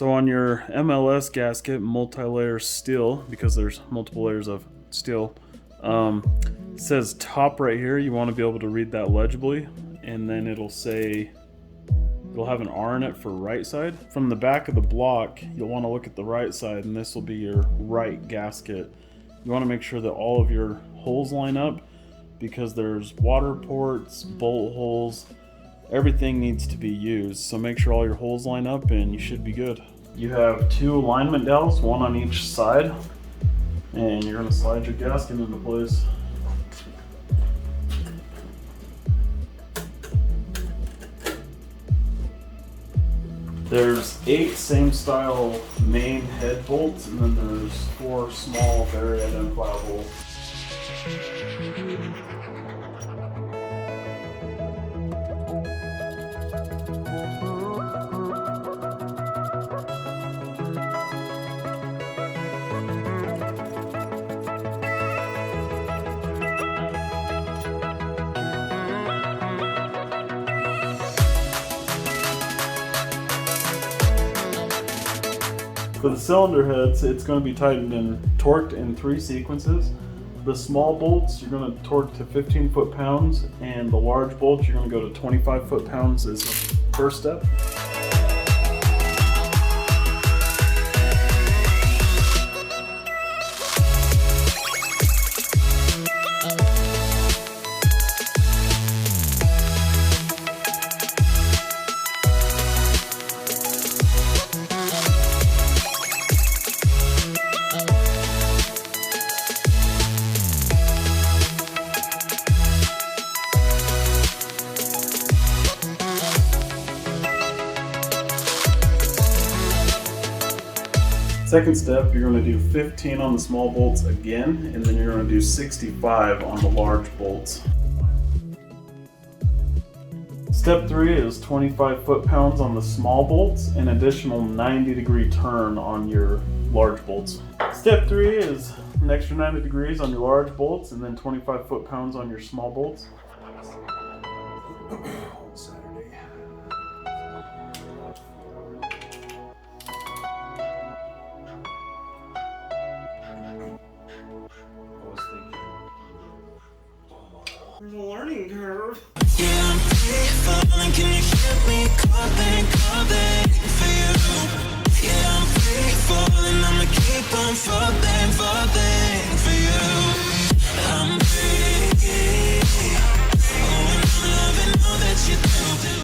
So on your MLS gasket, multi-layer steel, because there's multiple layers of steel, it says top right here. You want to be able to read that legibly, and then it'll have an R in it for right side. From the back of the block, you'll want to look at the right side, and this will be your right gasket. You want to make sure that all of your holes line up, because there's water ports, bolt holes, everything needs to be used. So make sure all your holes line up and you should be good. You have 2 alignment dowels, one on each side, and you're going to slide your gasket into place. There's 8 same style main head bolts, and then there's 4 small, very identifiable. For the cylinder heads, it's going to be tightened and torqued in 3 sequences. The small bolts, you're going to torque to 15 foot-pounds, and the large bolts, you're going to go to 25 foot-pounds as the first step. Second step, you're going to do 15 on the small bolts again, and then you're going to do 65 on the large bolts. Step 3 is 25 foot-pounds on the small bolts, an additional 90-degree turn on your large bolts. Step 3 is an extra 90 degrees on your large bolts, and then 25 foot-pounds on your small bolts. There's a learning curve. Yeah, I'm free falling. Can you hear me calling for you? Yeah, I'm free falling. I'ma keep on falling.